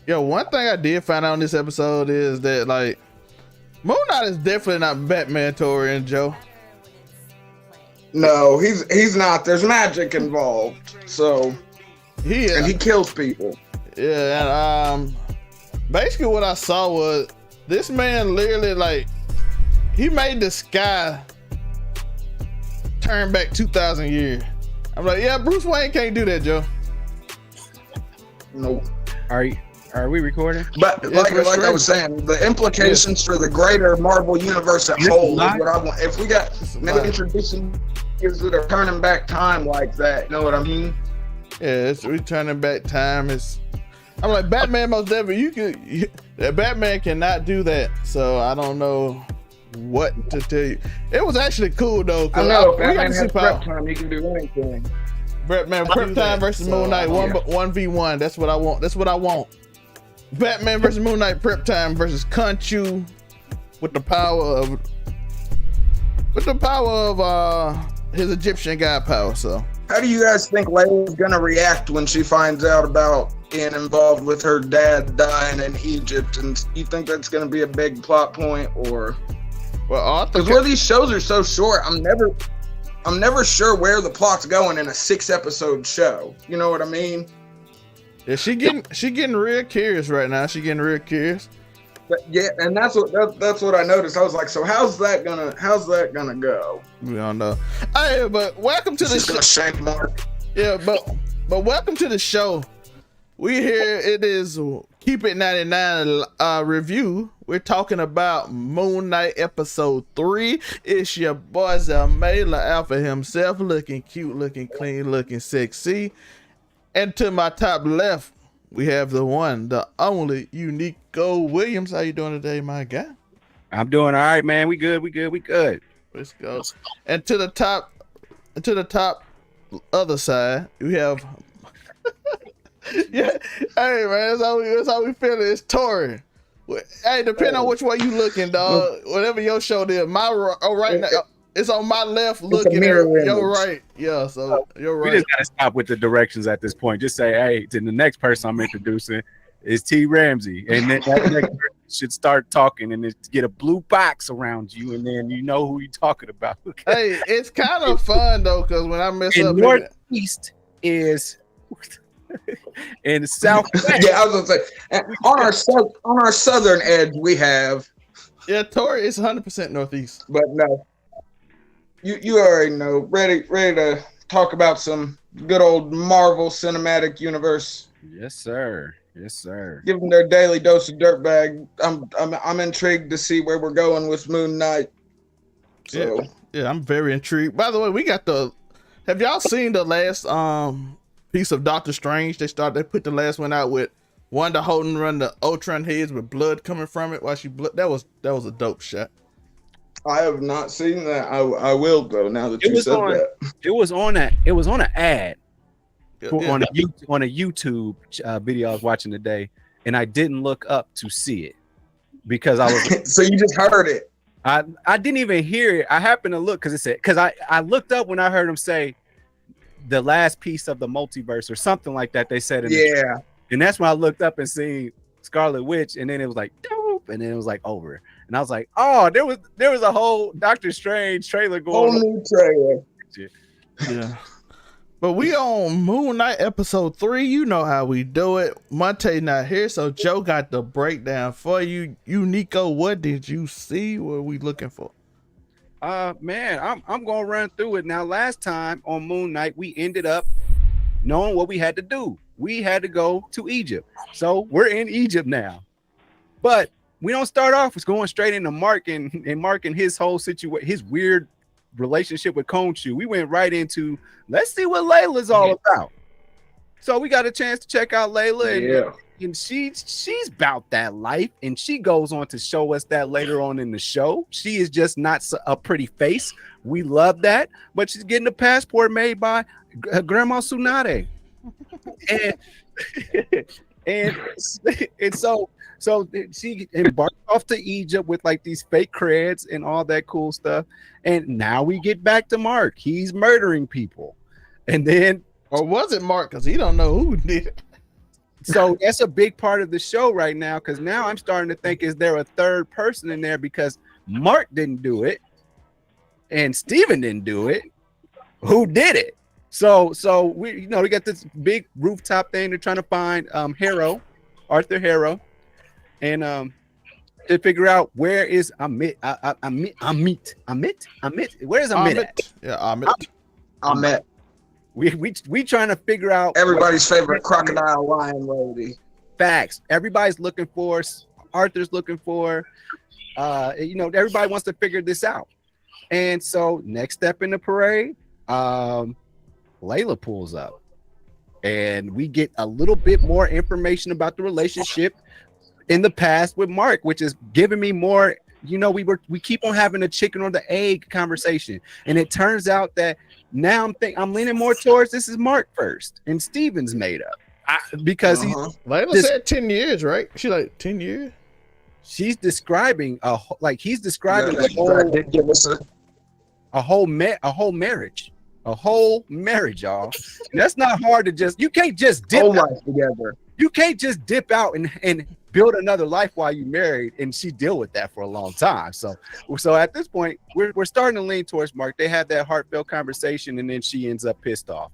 Yo, one thing I did find out in this episode is that like Moon Knight is definitely not Batman, Tori and Joe. No, he's not. There's magic involved. So and he kills people. Yeah, and basically what I saw was this man literally like he made the sky turn back 2,000 years. I'm like, yeah, Bruce Wayne can't do that, Joe. Nope. Are we recording? But like I was saying, the implications for the greater Marvel universe at whole is what I want. If we got maybe introducing that are turning back time like that, you know what I mean? Yeah, it's returning back time. I'm like, Batman most definitely Batman cannot do that. So I don't know what to tell you. It was actually cool though. I know Batman has prep time, he can do anything. Batman prep time versus Moon Knight 1v1. That's what I want. Batman versus Moon Knight prep time versus Khonshu with the power of his Egyptian god power. So how do you guys think Layla's gonna react when she finds out about being involved with her dad dying in Egypt? And you think that's gonna be a big plot point, or? Well, because where these shows are so short, I'm never sure where the plot's going in a 6-episode show. You know what I mean? Yeah, she getting real curious right now. She getting real curious. But yeah, and that's what I noticed. I was like, so how's that gonna go? We don't know. Hey, but welcome to the show. Gonna shank Mark. Yeah, but welcome to the show. We here. It is Keep It 99 review. We're talking about Moon Knight episode 3. It's your boy Zamela Alpha himself, looking cute, looking clean, looking sexy. And to my top left, we have the one, the only Unico Williams. How you doing today, my guy? I'm doing all right, man. We good. Let's go. And to the top other side, we have yeah. Hey man, that's how we feel it. It's Tori. Hey, depending on which way you looking, dog. Whatever your show is, right now. It's on my left looking at your right. Yeah, so you're right. We just gotta stop with the directions at this point. Just say, hey, to the next person I'm introducing is T. Ramsey. And then that next person should start talking and get a blue box around you, and then you know who you're talking about. Hey, it's kind of fun though, because when I mess up northeast is in the southwest. Yeah, I was gonna say on our southern edge we have. Yeah, Tori is 100% northeast. But no. You already know. Ready to talk about some good old Marvel Cinematic Universe. Yes, sir. Give them their daily dose of dirtbag. I'm intrigued to see where we're going with Moon Knight. So yeah, I'm very intrigued. By the way, we got have y'all seen the last piece of Doctor Strange? They put the last one out with Wanda holding run the Ultron heads with blood coming from it while she that was a dope shot. I have not seen that. I will though. Now that you said that, it was on an ad on a YouTube video I was watching today, and I didn't look up to see it because I was. So you just heard it. I didn't even hear it. I happened to look because I looked up when I heard him say the last piece of the multiverse or something like that. They said it. And that's when I looked up and seen Scarlet Witch, and then it was like dope, and then it was like over. And I was like, oh, there was a whole Doctor Strange trailer going on. Whole new trailer. Yeah. But we on Moon Knight episode 3. You know how we do it. Monte not here, so Joe got the breakdown for you. Nico, what did you see? What are we looking for? Man, I'm gonna run through it now. Last time on Moon Knight, we ended up knowing what we had to do. We had to go to Egypt. So we're in Egypt now. But we don't start off with going straight into Mark and his whole situation, his weird relationship with Khonshu. We went right into, let's see what Layla's all about. So we got a chance to check out Layla, and she's about that life, and she goes on to show us that later on in the show. She is just not a pretty face. We love that, but she's getting a passport made by Grandma Tsunade. and so she embarked off to Egypt with like these fake creds and all that cool stuff. And now we get back to Mark. He's murdering people. And then, or was it Mark? Because he don't know who did it. So that's a big part of the show right now, because now I'm starting to think, is there a third person in there? Because Mark didn't do it and Steven didn't do it. Who did it? So we we got this big rooftop thing. They're trying to find Arthur Harrow, and to figure out where is Amit. Where is Amit at? Yeah, Amit. We trying to figure out everybody's favorite crocodile lion lady. Facts. Everybody's looking for. Arthur's looking for. Everybody wants to figure this out. And so next step in the parade, Layla pulls up, and we get a little bit more information about the relationship in the past with Mark, which is giving me more. We keep on having a chicken or the egg conversation, and it turns out that now I'm leaning more towards this is Mark first, and Steven's made up because Layla said 10 years, right? She like 10 years. She's describing a whole marriage. A whole marriage, y'all. And that's not hard to just. You can't just dip whole life together. You can't just dip out and build another life while you married, and she deal with that for a long time. So at this point, we're starting to lean towards Mark. They have that heartfelt conversation, and then she ends up pissed off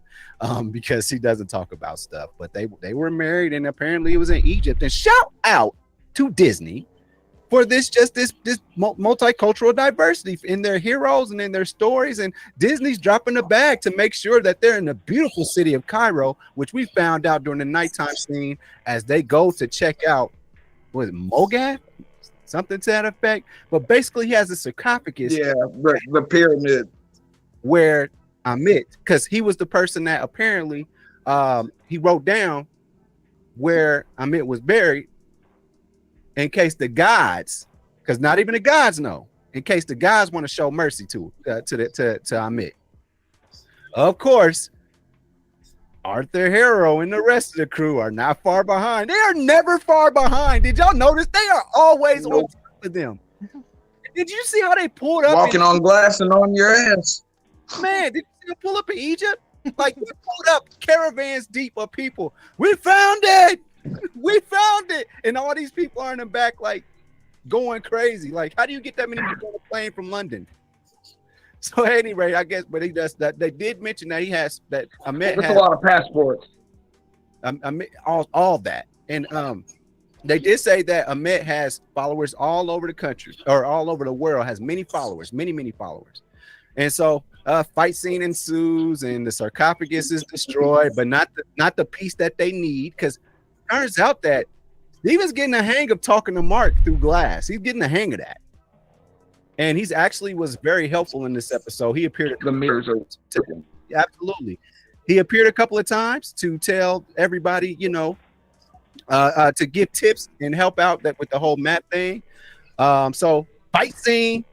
because he doesn't talk about stuff. But they were married, and apparently it was in Egypt. And shout out to Disney for this multicultural diversity in their heroes and in their stories. And Disney's dropping the bag to make sure that they're in the beautiful city of Cairo, which we found out during the nighttime scene as they go to check out, was it Mogath? Something to that effect. But basically he has a sarcophagus. Yeah, the pyramid. Where Amit, because he was the person that apparently he wrote down where Amit was buried, in case the gods, because not even the gods know, in case the gods want to show mercy to Amit. Of course, Arthur Harrow and the rest of the crew are not far behind. They are never far behind. Did y'all notice? They are always on top of them. Did you see how they pulled up? Walking on glass and on your ass. Man, did you see them pull up in Egypt? Like, they pulled up caravans deep of people. We found it. We found it, and all these people are in the back, like going crazy. Like, how do you get that many people on a plane from London? So, at any rate, I guess, but he does that. They did mention that he has that. Amit has a lot of passports. All that, and they did say that Amit has followers all over the country or all over the world. Has many followers, many followers, and so fight scene ensues, and the sarcophagus is destroyed, but not the piece that they need, because turns out that Steven's getting a hang of talking to Mark through glass. He's getting a hang of that. And he's actually was very helpful in this episode. He appeared the mirrors are absolutely. He appeared a couple of times to tell everybody, to give tips and help out that with the whole map thing. So fight scene.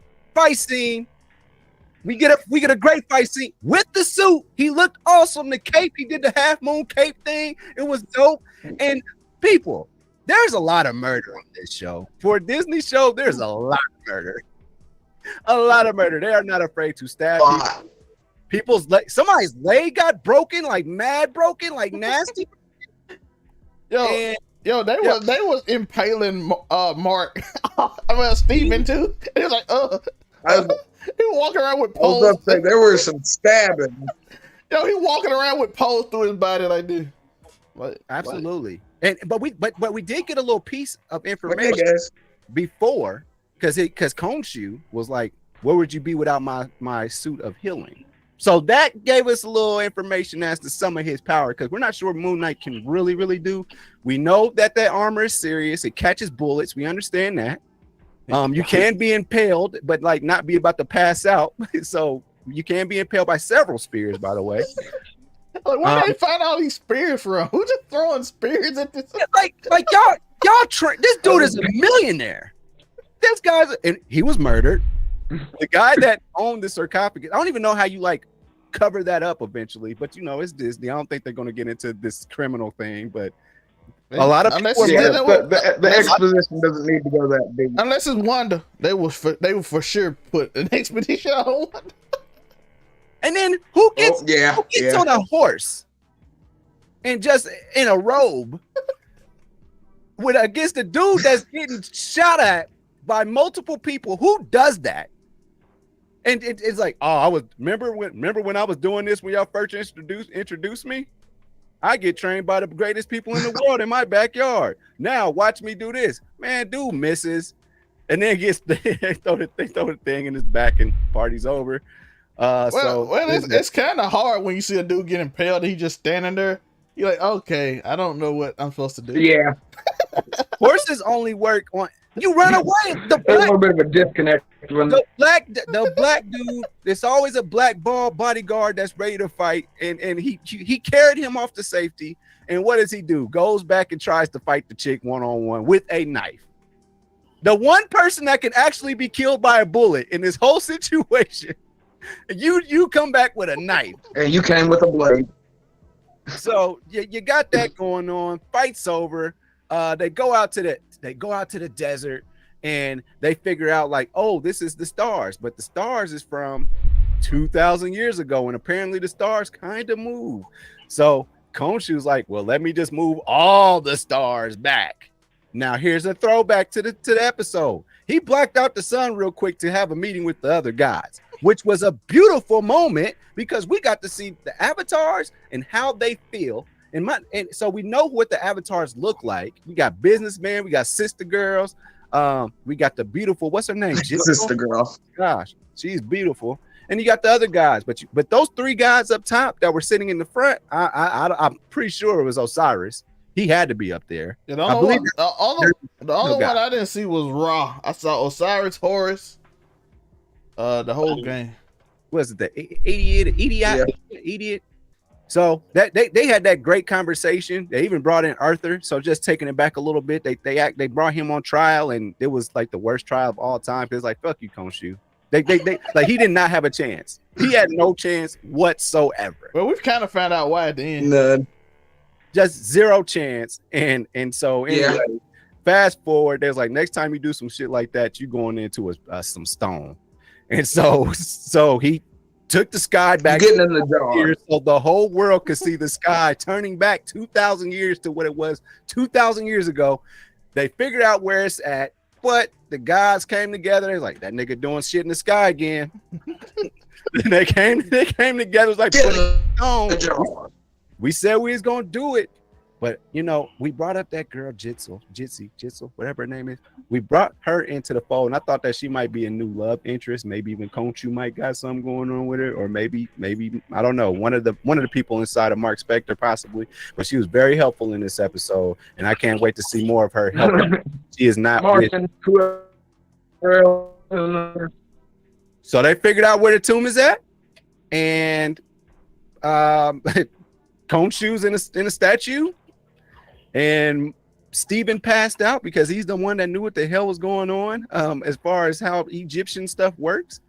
We get a great fight scene with the suit. He looked awesome. The cape, he did the half moon cape thing. It was dope. And people, there's a lot of murder on this show. For a Disney show, there's a lot of murder. A lot of murder. They are not afraid to stab people. Somebody's leg got broken, like mad broken, like nasty. They was impaling Mark. Steven too. It was like, he walking around with poles. There were some stabbing. He walking around with poles through his body like this. Absolutely. But we did get a little piece of information before, because Khonshu was like, where would you be without my suit of healing? So that gave us a little information as to some of his power, because we're not sure what MoonKnight can really do. We know that armor is serious. It catches bullets. We understand that. You can be impaled, but like not be about to pass out. So you can be impaled by several spears, by the way. Like, where did they find all these spears from? Who's just throwing spears at this? Like y'all this dude is a millionaire. This guy's, and he was murdered. The guy that owned the sarcophagus, I don't even know how you like cover that up eventually, but it's Disney. I don't think they're going to get into this criminal thing, but a lot of people the exposition doesn't need to go that big. Unless it's Wanda, they will for sure put an expedition on Wanda. And then who gets on a horse and just in a robe against a dude that's getting shot at by multiple people. Who does that? And it's like, oh, I was remember when I was doing this when y'all first introduced me. I get trained by the greatest people in the world in my backyard. Now watch me do this, man. Dude misses, and then gets they throw the thing in his back, and party's over. It's kind of hard when you see a dude get impaled. He just standing there. You're like, okay, I don't know what I'm supposed to do. Yeah, horses only work on. You run away. There's a little bit of a disconnect. The black dude, there's always a black bodyguard that's ready to fight, and he carried him off to safety. And what does he do? Goes back and tries to fight the chick one-on-one with a knife. The one person that can actually be killed by a bullet in this whole situation, you come back with a knife. And you came with a blade. So you got that going on. Fight's over. They go out to the desert, and they figure out like, oh, this is the stars, but the stars is from 2,000 years ago, and apparently the stars kind of move. So Khonshu's like, well, let me just move all the stars back. Now here's a throwback to the episode. He blacked out the sun real quick to have a meeting with the other gods, which was a beautiful moment because we got to see the avatars and how they feel. And so we know what the avatars look like. We got businessmen, we got sister girls, we got the beautiful, what's her name? Sister girl. Gosh, she's beautiful. And you got the other guys, but those three guys up top that were sitting in the front, I'm pretty sure it was Osiris. He had to be up there. The only one I didn't see was Ra. I saw Osiris, Horus, the whole game. Was it the idiot? So that they had that great conversation. They even brought in Arthur. So just taking it back a little bit, they brought him on trial, and it was like the worst trial of all time. It's like, fuck you, Khonshu. They like he did not have a chance. He had no chance whatsoever. Well, we've kind of found out why at the end. None. Just zero chance. And so anyway, fast forward, there's like, next time you do some shit like that, you going into some stone. And so he took the sky back, getting in the jar, so the whole world could see the sky turning back 2,000 years to what it was 2,000 years ago. They figured out where it's at, but the gods came together. They're like, that nigga doing shit in the sky again. they came together. It was like, put it on. We said we was gonna do it, but we brought up that girl Jitsi, whatever her name is. We brought her into the fold, and I thought that she might be a new love interest. Maybe even Khonshu might got something going on with her, or maybe I don't know, one of the people inside of Marc Spectre possibly. But she was very helpful in this episode, and I can't wait to see more of her helping. She is not. So they figured out where the tomb is at, and Khonshu's in a statue, and Stephen passed out because he's the one that knew what the hell was going on as far as how Egyptian stuff works.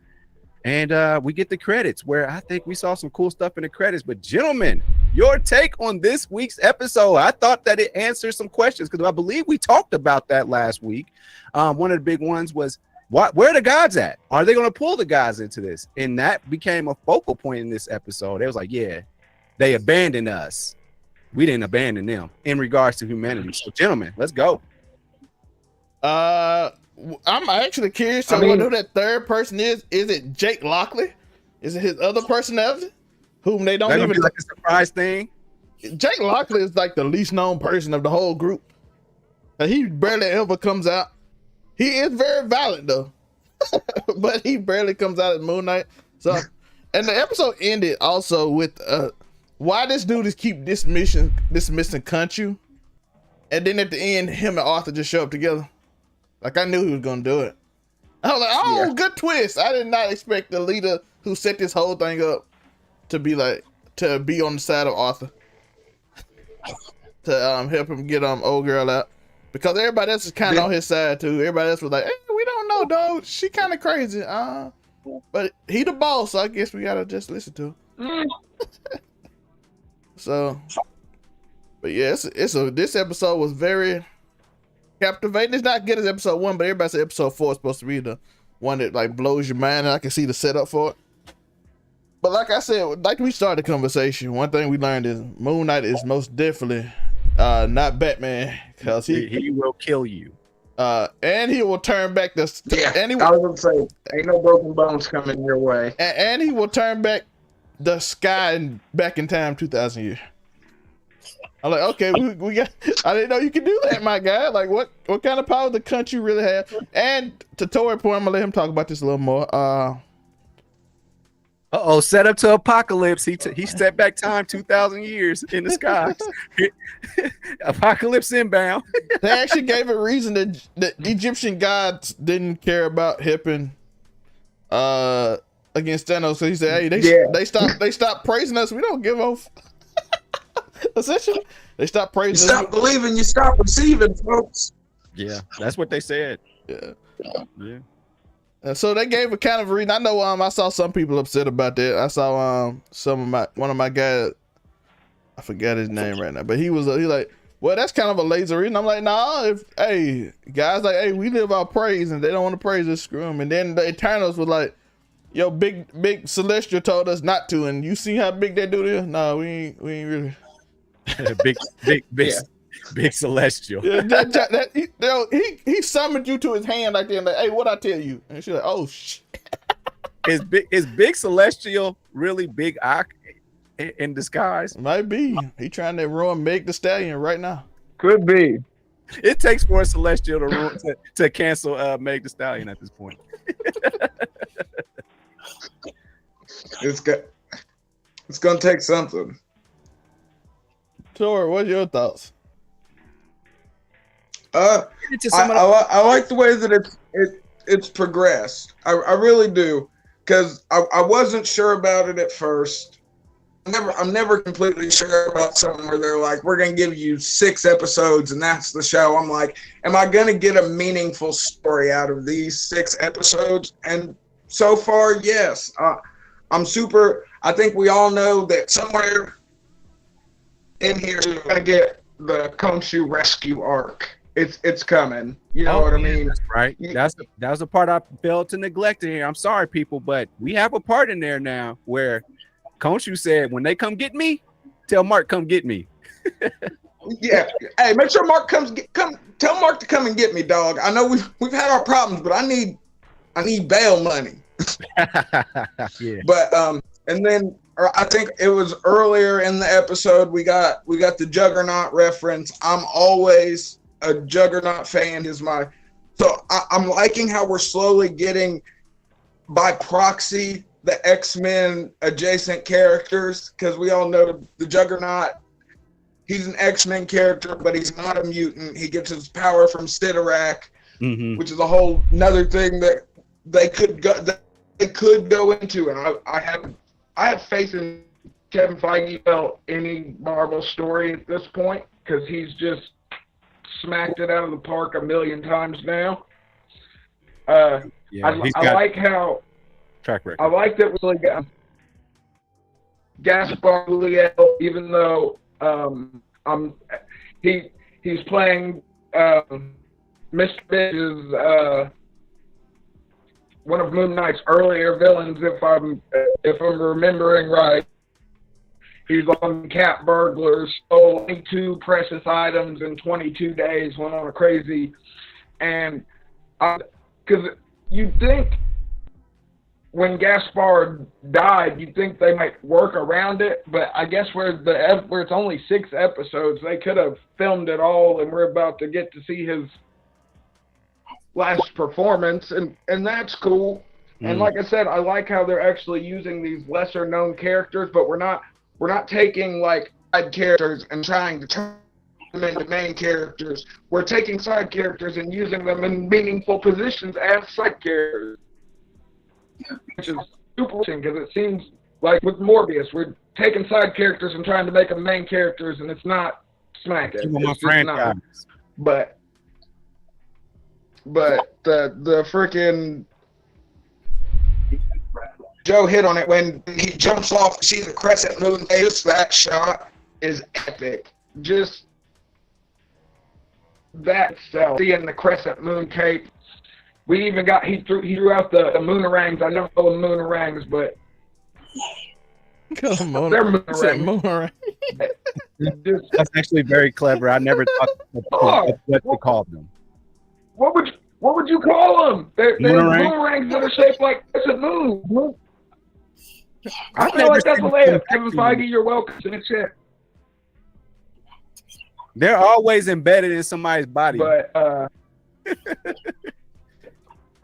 And we get the credits, where I think we saw some cool stuff in the credits. But gentlemen, your take on this week's episode. I thought that it answered some questions, because I believe we talked about that last week. One of the big ones was, where are the gods at? Are they going to pull the gods into this? And that became a focal point in this episode. It was like, yeah, they abandoned us. We didn't abandon them in regards to humanity. So, gentlemen, let's go. I'm actually curious to know who that third person is. Is it Jake Lockley? Is it his other personality, whom they don't even like a surprise thing? Jake Lockley is like the least known person of the whole group. He barely ever comes out. He is very violent though, but he barely comes out at MoonKnight. So, and the episode ended also with why this dude is keep dismissing Khonshu, and then at the end, him and Arthur just show up together. Like, I knew he was gonna do it. I was like, oh, good twist. I did not expect the leader who set this whole thing up to be on the side of Arthur to help him get old girl out, because everybody else is kind of on his side too. Everybody else was like, hey, we don't know, dog. She kind of crazy. But he the boss, so I guess we gotta just listen to him. So, but yeah, this episode was very captivating. It's not good as episode 1, but everybody said episode 4 is supposed to be the one that like blows your mind, and I can see the setup for it. But like I said, like we started the conversation, one thing we learned is MoonKnight is most definitely not Batman, because he will kill you. And he will turn back the. And I was gonna say, ain't no broken bones coming your way. And he will turn back the sky back in time 2,000 years. I'm like, okay, we got. I didn't know you could do that, my guy. Like, what kind of power the country really have? And to Tori point, I'm gonna let him talk about this a little more. Set up to apocalypse. He stepped back time 2,000 years in the skies. Apocalypse inbound. They actually gave a reason that the Egyptian gods didn't care about helping against Thanos. So he said, hey, they stopped praising us. We don't give off. Essentially, they stopped praising us. You stop believing, you stop receiving, folks. Yeah, that's what they said. Yeah. Yeah. So they gave a kind of reason. I know I saw some people upset about that. I saw one of my guys, I forgot his name right now, but he like, well, that's kind of a lazy reason. I'm like, nah, guys like, hey, we live our praise, and they don't want to praise us, screw them. And then the Eternals was like, yo, big Celestial told us not to, and you see how big they do this? No, we ain't really. Big Celestial. Yeah, he summoned you to his hand like that, and like, hey, what I tell you? And she's like, oh shit. Is Big Celestial really Big Ock in disguise? Might be. He trying to ruin Meg the Stallion right now. Could be. It takes for a Celestial to cancel Meg the Stallion at this point. It's gonna take something. Tor, what's your thoughts? I like the way that it's progressed. I really do, because I wasn't sure about it at first. I'm never completely sure about something where they're like, we're gonna give you 6 episodes and that's the show. I'm like, am I gonna get a meaningful story out of these 6 episodes? And so far, yes. I think we all know that somewhere in here we're gonna get the Khonshu rescue arc. It's coming. You know what I mean? That's right. That was the part I failed to neglect here. I'm sorry, people, but we have a part in there now where Khonshu said, when they come get me, tell Marc come get me. Yeah. Hey, make sure Marc tell Marc to come and get me, dog. I know we've had our problems, but I need bail money. Yeah. But and then I think it was earlier in the episode we got the Juggernaut reference. I'm always a Juggernaut fan. I'm liking how we're slowly getting by proxy the X-Men adjacent characters, because we all know the Juggernaut. He's an X-Men character, but he's not a mutant. He gets his power from Sidorak, which is a whole another thing that they could go into. And I have faith in Kevin Feige about any Marvel story at this point, because he's just smacked it out of the park a million times now. I like how track record. I like that we got Gaspar Ulliel, even though he's playing Mr. Big's one of Moon Knight's earlier villains, if I'm remembering right. He's on cat burglars, stole 22 precious items in 22 days, went on a crazy, and because you'd think when Gaspar died, you'd think they might work around it, but I guess where it's only 6 episodes, they could have filmed it all, and we're about to get to see his last performance, and that's cool. And like I said, I like how they're actually using these lesser known characters, but we're not taking like side characters and trying to turn them into main characters. We're taking side characters and using them in meaningful positions as side characters, which is super interesting, because it seems like with Morbius, we're taking side characters and trying to make them main characters, and it's not smacking. But the freaking Joe hit on it when he jumps off to see the crescent moon face. That shot is epic. Just that itself, seeing the crescent moon cape. We even got he threw out the moonarangs. I don't know the moonarangs, but they're moonarangs. That's actually very clever. I never thought what to call them. What would you call them? They're boomerangs that are shaped like it's a moon. I feel like that's hilarious. Kevin Feige, you're welcome to the chat. They're always embedded in somebody's body. But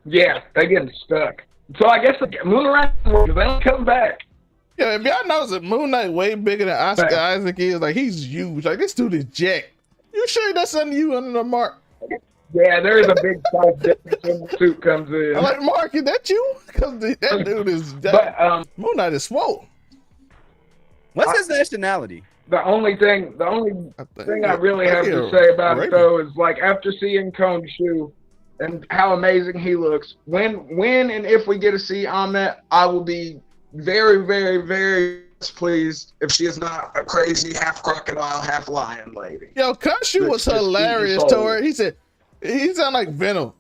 yeah, they getting stuck. So I guess the Moonlight, they don't come back. Yeah, if y'all notice that Moon Knight way bigger than Oscar Isaac is, like he's huge. Like this dude is jacked. You sure that's something you under the Mark? Yeah, there is a big size difference when the suit comes in. I'm like, Mark, is that you? Because that dude is. Moon Knight is swole. What's his nationality? The only thing I really have to say about it though is like after seeing Khonshu and how amazing he looks, when and if we get to see Ammit, I will be very, very, very pleased if she is not a crazy half crocodile, half lion lady. Yo, Khonshu was hilarious, Tori. He said, he sound like Venom.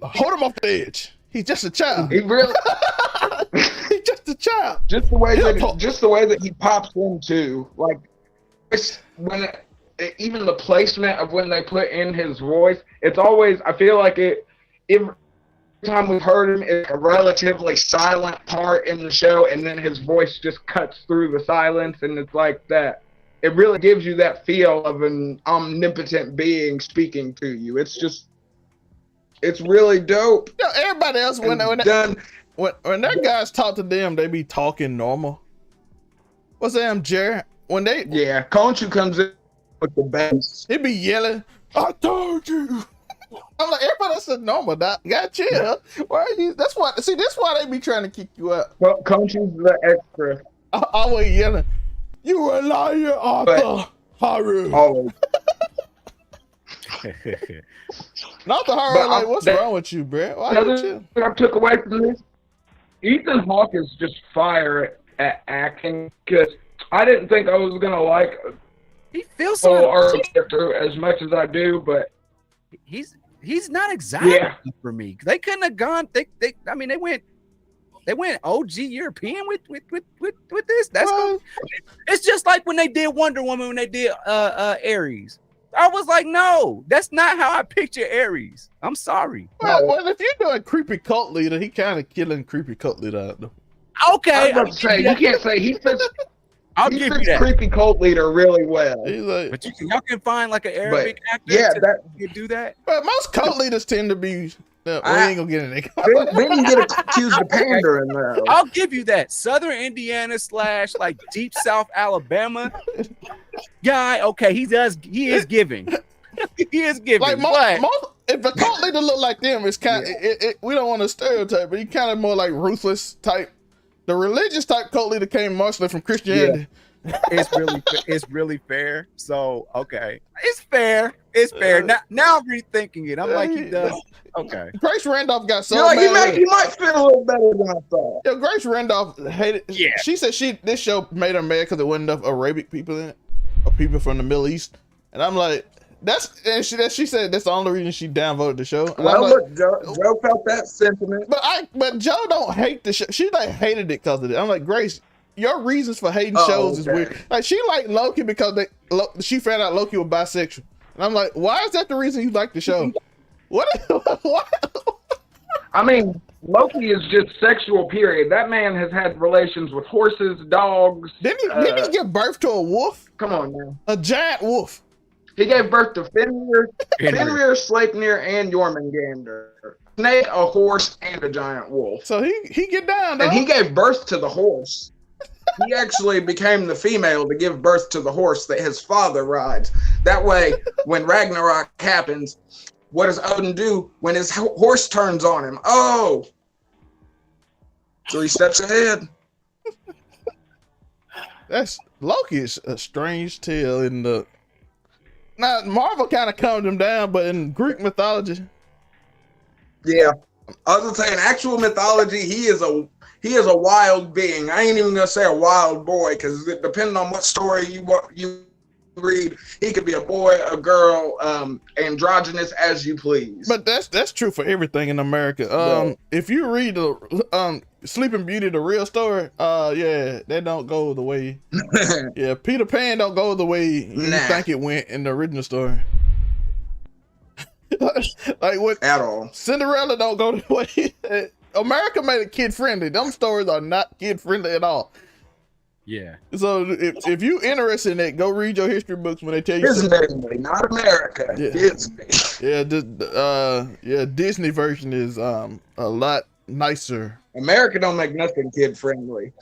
Hold him off the edge. He's just a child. He really he's just a child. Just the way that he pops in too. Like even the placement of when they put in his voice, it's always, I feel like every time we've heard him, it's a relatively silent part in the show, and then his voice just cuts through the silence, and it's like that. It really gives you that feel of an omnipotent being speaking to you. It's really dope. You know, everybody else, when their guys talk to them, they be talking normal. What's that, Jerry? Yeah, Khonshu comes in with the bass. He be yelling, I told you. I'm like, everybody else is normal, Doc. Got chill. Why are you? That's why they be trying to kick you out. Well, Khonshu's the extra. Always yelling, you a liar, Arthur Harrow. Always. Arthur Harrow, like, what's wrong with you, bro? Why another thing I took away from this, Ethan Hawke is just fire at acting, because I didn't think I was gonna like he feels so Arthur Spectre as much as I do, but he's not exactly for me. They couldn't have gone. They went OG European with this. That's it's just like when they did Wonder Woman, when they did Ares. I was like, no, that's not how I picture Ares. I'm sorry. Well, if you're doing creepy cult leader, he kind of killing creepy cult leader out there. Okay, I was about to say, you can't say he fits. I'll give you that. Creepy cult leader really well. Like, but y'all can find like an Arabic actor to do that. But most cult leaders tend to be. We ain't gonna get in there. Then you get accused of pandering though. I'll give you that. Southern Indiana / like deep South Alabama guy. Okay, he is giving. He is giving. Like if a cult leader look like them, it's kind of we don't want to stereotype, but he kind of more like ruthless type. The religious type cult leader came mostly from Christianity. Yeah. It's really fair. So okay, it's fair. It's fair. Now I'm rethinking it. I'm like, he does. Okay. Grace Randolph got so mad. He might feel a little better than I thought. Yeah, Grace Randolph hated. Yeah. She said this show made her mad because there wasn't enough Arabic people in it, or people from the Middle East. And I'm like, she said that's the only reason she downvoted the show. And well, look, Joe felt that sentiment. But Joe don't hate the show. She like hated it because of it. I'm like, Grace, your reasons for hating shows is weird. Like she liked Loki because she found out Loki was bisexual. And I'm like, why is that the reason you like the show? What? I mean, Loki is just sexual, period. That man has had relations with horses, dogs. Didn't he give birth to a wolf? Come on, man. A giant wolf. He gave birth to Fenrir, Sleipnir, and Jormungandr. Snake, a horse, and a giant wolf. So he get down, though. And he gave birth to the horse. He actually became the female to give birth to the horse that his father rides. That way, when Ragnarok happens, what does Odin do when his horse turns on him? Oh! 3 steps ahead. Loki is a strange tale in the. Now Marvel kind of calmed him down, but in Greek mythology. Yeah, I was gonna say in actual mythology, he is a wild being. I ain't even gonna say a wild boy because depending on what story you read, he could be a boy, a girl, androgynous as you please. But that's true for everything in America. If you read Sleeping Beauty, the real story, yeah, that don't go the way. Yeah, Peter Pan don't go the way you think it went in the original story. Like what? At all. Cinderella don't go the way. America made it kid friendly. Them stories are not kid friendly at all. Yeah. So if you interested in it, go read your history books when they tell you. Disney, not America. Yeah. Disney. Yeah, Disney version is a lot nicer. America don't make nothing kid friendly.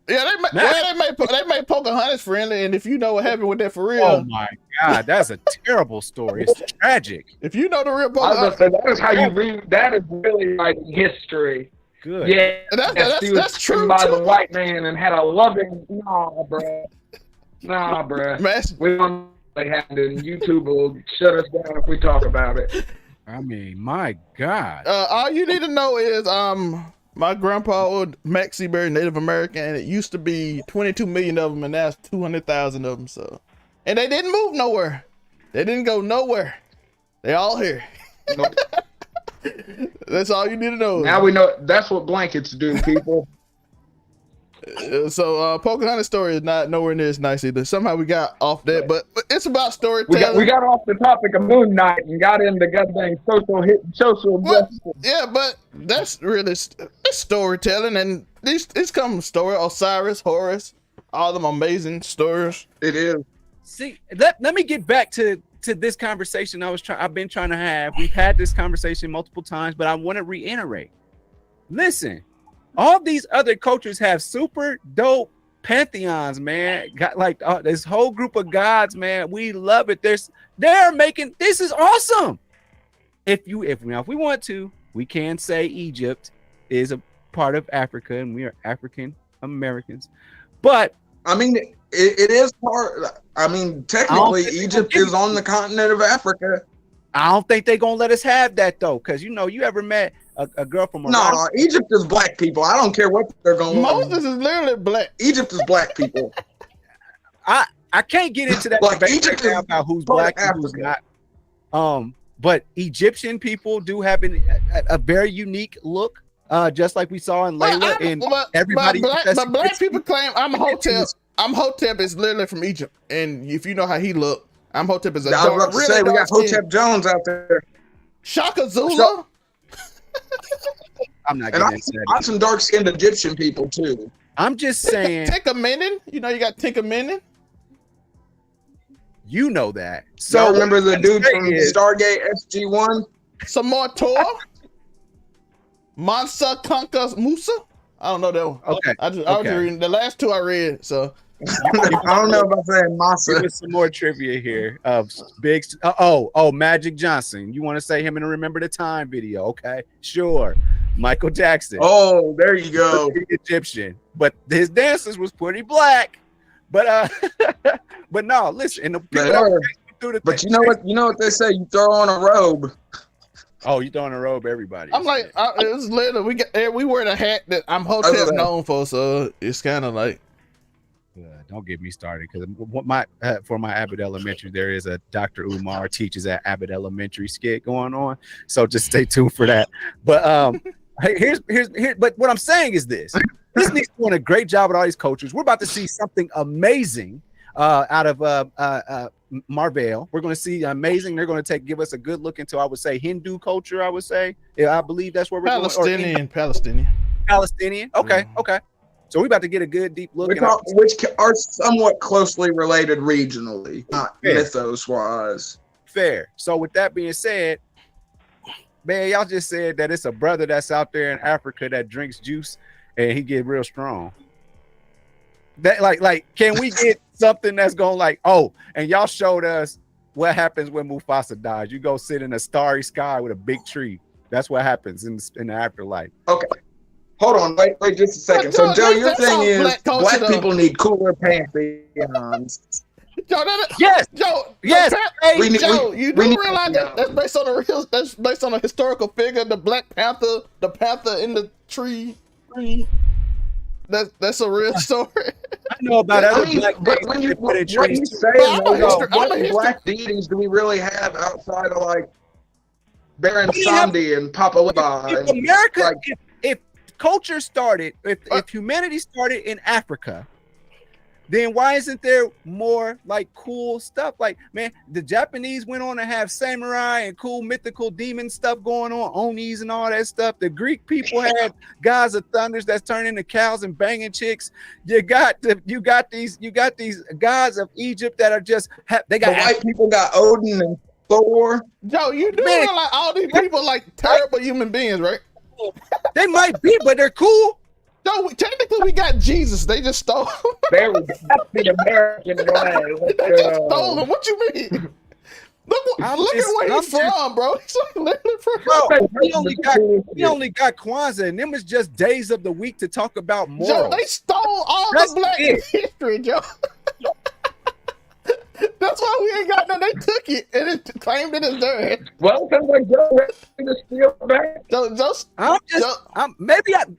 Yeah, they made Pocahontas friendly, and if you know what happened with that for real. Oh my God, that's a terrible story. It's tragic. If you know the real Pocahontas, that is how you read. That is really like history. Good. Yeah, that's true by too. the white man and had a loving. Nah, bruh. We don't really have to. YouTube will shut us down if we talk about it. I mean, my God. All you need to know is my grandpa Max Seabury, Native American, and it used to be 22 million of them, and now it's 200,000 of them. So, and they didn't move nowhere. They didn't go nowhere. They all here. Nope. That's all you need to know. Now we know that's what blankets do, people. So Pocahontas story is not nowhere near as nice either. Somehow we got off that, but it's about storytelling. We got off the topic of MoonKnight and got into goddamn social justice. Yeah, but that's really it's storytelling, and it's come from story. Osiris, Horus, all them amazing stories. It is. See, let me get back to this conversation I've been trying to have. We've had this conversation multiple times, but I want to reiterate. Listen, all these other cultures have super dope pantheons, man. Got like this whole group of gods, man. We love it. They're making this is awesome. If we want to, we can say Egypt is a part of Africa and we are African Americans. But I mean, it is part. I mean, technically, Egypt is on the continent of Africa. I don't think they're gonna let us have that though, because you ever met a girl from Morocco? No, Egypt is black people. I don't care what they're going. Moses is literally black. Egypt is black people. I can't get into that Like, debate Egypt right now is about who's part black of and who's Africa. not. But Egyptian people do have a very unique look, just like we saw in Layla. And everybody, but black people claim Imhotep. Imhotep is literally from Egypt, and if you know how he looked, Imhotep is a I was about to really say we got dark skin. Hotep Jones out there. Shaka Zulu. I'm not And getting into I'm that. some dark-skinned Egyptian people too. I'm just saying, Tinkermenon. You got Tinkermenon. you know that. So So remember the dude from is- Stargate SG-1? Some more Torah. Mansa Kanka Musa. I don't know that one. Okay. I was just reading the last two I read. So I don't know about saying give Massa. us some more trivia here of big. Magic Johnson. You want to say him in a Remember the Time video? Okay, sure. Michael Jackson. Oh, there you go. Egyptian, but his dances was pretty black. But but no, listen. And the people They that are. were through the But thing- you know what they say? You throw on a robe. Oh, you throwing a robe, everybody. I'm like, it's literally we wear the hat that Imhotep known for, so it's kind of like. Don't get me started, because for my Abbott Elementary, there is a Dr. Umar teaches at Abbott Elementary skit going on, so just stay tuned for that. But here's but what I'm saying is this: Disney's doing a great job with all these cultures. We're about to see something amazing out of Marvel. We're going to see amazing. They're going to give us a good look into, I would say, Hindu culture. I would say, yeah, I believe that's where we're Palestinian. Palestinian. Okay, okay. So we're about to get a good deep look. Which are somewhat closely related regionally, not mythos-wise. Fair. So with that being said, man, y'all just said that it's a brother that's out there in Africa that drinks juice and he get real strong. That like, can we get something that's going and y'all showed us what happens when Mufasa dies. You go sit in a starry sky with a big tree. That's what happens in the afterlife. Okay. Hold on, wait just a second. So, Joe, your thing is black people need cooler pantheons. Yes, Joe. Yes, Joe. You do realize that's based on a historical figure. The Black Panther, the panther in the tree. That's a real story. I know about other black but when you put in what trees. you say, what black deities do we really have outside of like Baron Samedi and Papa Liba? If America, like, if culture started, if humanity started in Africa, then why isn't there more like cool stuff? Like, man, the Japanese went on to have samurai and cool mythical demon stuff going on, onis and all that stuff. The Greek people had gods of thunders that's turning into cows and banging chicks. You got these gods of Egypt that are just they got the white people got Odin and Thor. Joe, you do like all these people like terrible human beings, right? They might be, but they're cool. No, technically we got Jesus. They just stole him. There we go. That's the American way. They just stole him. What you mean? Look at where he's from, bro. He's like literally from. Bro, he only got Kwanzaa, and them is just days of the week to talk about morals. Joe, they stole all the black history, Joe. That's why we ain't got none. They took it and it claimed it as theirs. Well, sounds like Joe ready to steal back.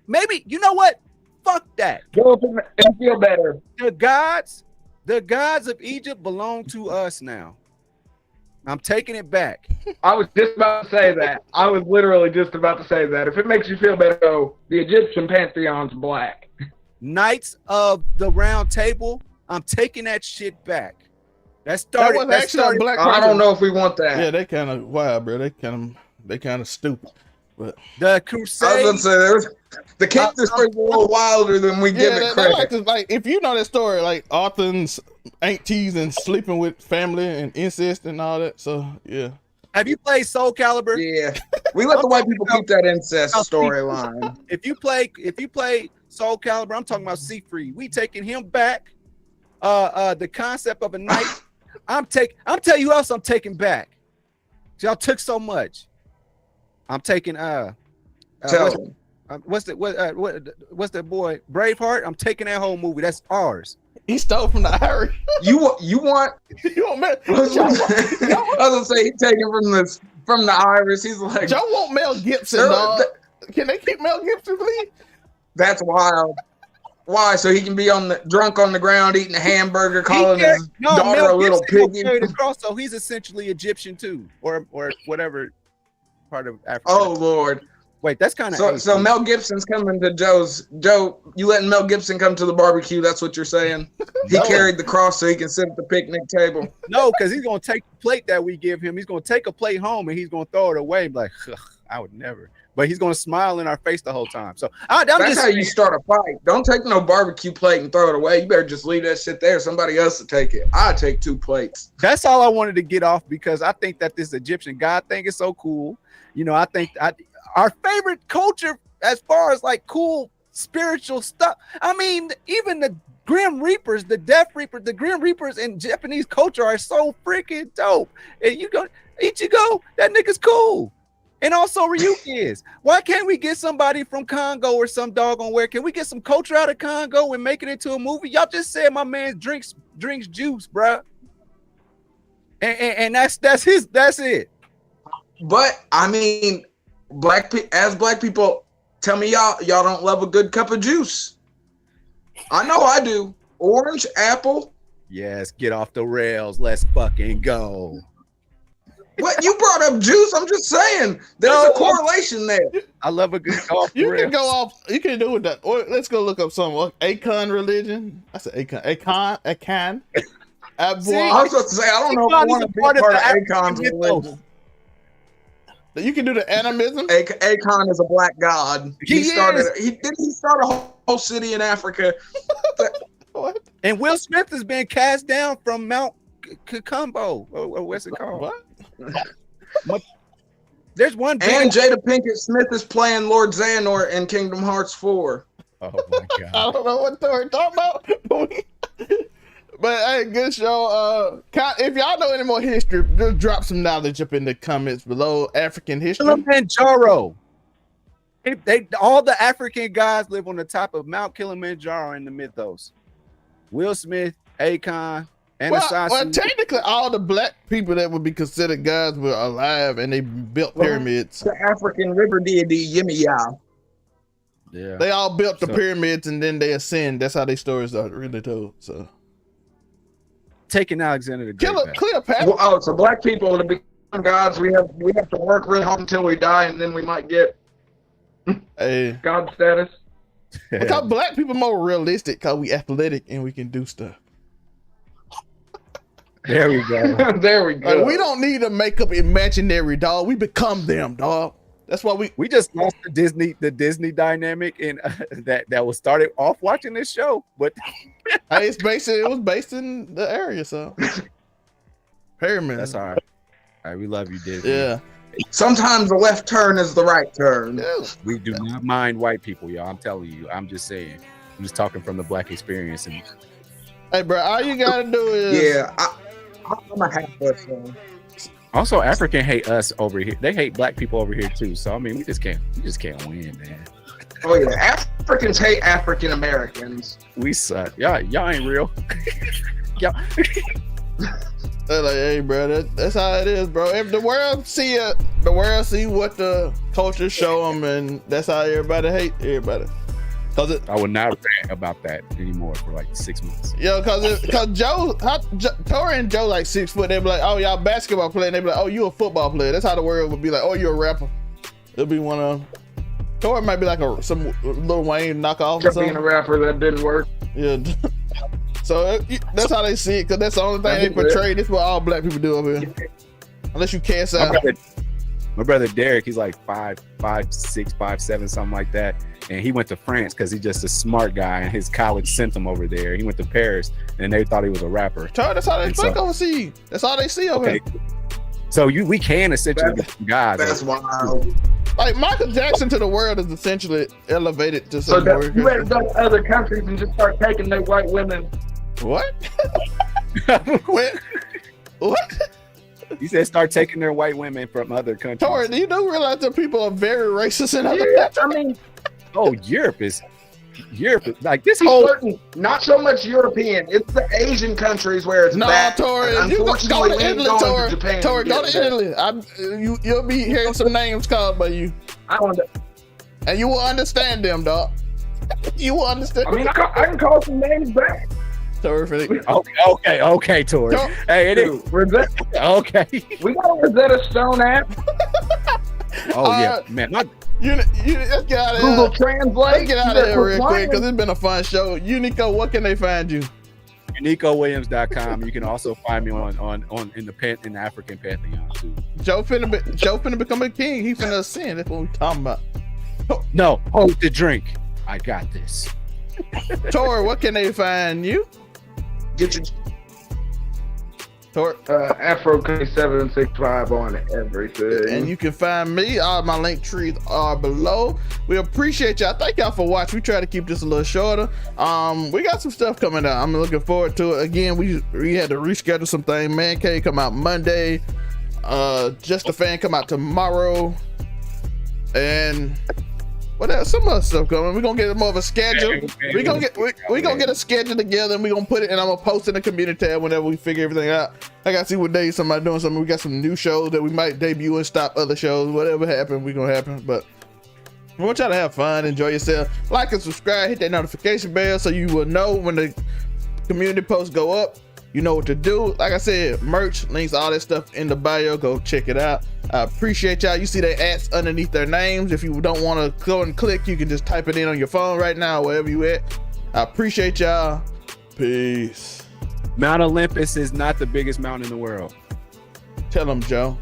Maybe you know what? Fuck that. Joe and feel better. The gods of Egypt belong to us now. I'm taking it back. I was just about to say that. I was literally just about to say that. If it makes you feel better, though, the Egyptian pantheon's black. Knights of the Round Table, I'm taking that shit back. That was actually black. I don't know if we want that. Yeah, they kind of wild, bro. They kind of stupid. But the Crusade. I was gonna say the characters are a little wilder than we give it credit. Like if you know that story, like Arthur's aunties and sleeping with family and incest and all that. So yeah. Have you played Soul Calibur? Yeah, we let the white people keep that incest storyline. If you play Soul Calibur, I'm talking about Siegfried. We taking him back. The concept of a knight. I'm telling you who else I'm taking back. Y'all took so much. I'm taking what's that boy Braveheart? I'm taking that whole movie. That's ours. He stole from the Irish. You want Mel? I was gonna say he's taking from the Irish. He's like, Joe want Mel Gibson. Can they keep Mel Gibson, please? That's wild. Why? So he can be drunk on the ground eating a hamburger, calling his daughter a little piggy. So he's essentially Egyptian too, or whatever part of Africa. Oh Lord! Wait, that's kind of so Mel Gibson's coming to Joe. You letting Mel Gibson come to the barbecue? That's what you're saying? He carried the cross so he can sit at the picnic table. No, because he's gonna take the plate that we give him. He's gonna take a plate home and he's gonna throw it away. Like, I would never. But he's gonna smile in our face the whole time. So that's how you start a fight. Don't take no barbecue plate and throw it away. You better just leave that shit there. Somebody else will take it. I take 2 plates. That's all I wanted to get off because I think that this Egyptian god thing is so cool. You know, I think our favorite culture as far as like cool spiritual stuff. I mean, even the Grim Reapers, the Death Reapers, the Grim Reapers in Japanese culture are so freaking dope. And Ichigo, that nigga's cool. And also Ryuki is. Why can't we get somebody from Congo or some doggone where? Can we get some culture out of Congo and make it into a movie? Y'all just said my man drinks juice, bruh. And that's it. But I mean, black people, tell me y'all don't love a good cup of juice. I know I do. Orange, apple. Yes, get off the rails. Let's fucking go. What, you brought up juice? I'm just saying there's a correlation there. I love a good off. You can go off. You can do with that. Or let's go look up something. Akon religion. I said Akon. Akon. I was about to say I don't know if I want to be part of Akon's religion. You can do the animism. Akon is a black god. He start a whole city in Africa. What? And Will Smith has been cast down from Mount Kakumbo. What's it called? What? There's one. And Jada Pinkett Smith is playing Lord Xehanort in Kingdom Hearts 4. Oh my god! I don't know what they're talking about. But hey, good show. If y'all know any more history, just drop some knowledge up in the comments below. African history. Kilimanjaro. All the African guys live on the top of Mount Kilimanjaro in the mythos. Will Smith, Akon, and well, technically, all the black people that would be considered gods were alive, and they built pyramids. The African river deity Yemiya. Yeah, they all built the pyramids, and then they ascend. That's how their stories are really told. So. Taking Alexander the Great. Cleopatra. So black people to become gods, we have to work really hard until we die, and then we might get Hey, God status. because black people more realistic because we athletic and we can do stuff. There we go. There we go. Like, we don't need to make up imaginary, dog. We become them, dog. That's why We just lost the Disney dynamic, and that was started off watching this show. But hey, it was based in the area, so Perryman. that's all right. All right, we love you, Disney. Yeah. Sometimes the left turn is the right turn. Yeah. We do not mind white people, y'all. I'm telling you. I'm just saying. I'm just talking from the black experience. And Hey, bro, all you gotta do is I'm a half person. also, African hate us over here. They hate black people over here too. So I mean, we just can't win, man. Oh yeah, Africans hate African Americans. We suck. Y'all ain't real. Y'all. They're like, hey, bro, that's how it is, bro. If the world see what the culture show them, and that's how everybody hate everybody. I would not rant about that anymore for like 6 months. Yo, cause Tori and Joe like 6 foot. They be like, oh, y'all basketball player. And they be like, oh, you a football player. That's how the world would be like, oh, you a rapper. It'll be one of them. Tori might be like some Lil Wayne knockoff or something. Being a rapper, that didn't work. Yeah. So that's how they see it, because that's the only thing they portray. This is what all black people do over here. Unless you cast out. My brother Derek, he's like 5'6", 5'7", something like that. And he went to France because he's just a smart guy, and his college sent him over there. He went to Paris, and they thought he was a rapper. That's how they think overseas. That's all they see over here. So we can essentially become gods. That's wild. Like Michael Jackson to the world is essentially elevated to So some that, you better go to other countries and just start taking their white women. What? What? He said start taking their white women from other countries. Tori, do you realize that people are very racist in other countries? I mean, Europe is like this he's whole certain, not so much European. It's the Asian countries where it's bad. Tori, And you go unfortunately, to Italy, we ain't going Tori. to Japan. Tori, go to Italy. You'll be hearing some names called by you. I don't know. And you will understand them, dog. You will understand. I mean, I can call some names back. Terrific. Okay, Tori. Hey, it is. Okay. We got a Rosetta Stone app. Yeah, man. Let's get out of Google here. Translate. Let's get out of here real quick, because it's been a fun show. Unico, what can they find you? UnicoWilliams.com. You can also find me in the African Pantheon too. Joe finna become a king. He finna ascend. That's what we talking about. No, hold the drink. I got this. Tori, what can they find you? Get your Tori. Afro765 on everything. And you can find me. All my link trees are below. We appreciate y'all. Thank y'all for watching. We try to keep this a little shorter. We got some stuff coming out. I'm looking forward to it. Again, we had to reschedule some things. Man Cave come out Monday. Just a Fan come out tomorrow. And what else? Some other stuff coming. We're gonna get more of a schedule. We're gonna get a schedule together, and we're gonna put it, and I'm gonna post in the community tab whenever we figure everything out. I gotta see what day somebody doing something. We got some new shows that we might debut and stop other shows. Whatever happens, we're gonna happen. But we want y'all to have fun, enjoy yourself. Like and subscribe, hit that notification bell so you will know when the community posts go up. You know what to do. Like I said, merch, links, all that stuff in the bio. Go check it out. I appreciate y'all. You see their ads underneath their names. If you don't want to go and click, you can just type it in on your phone right now, wherever you at. I appreciate y'all. Peace. Mount Olympus is not the biggest mountain in the world. Tell them, Joe.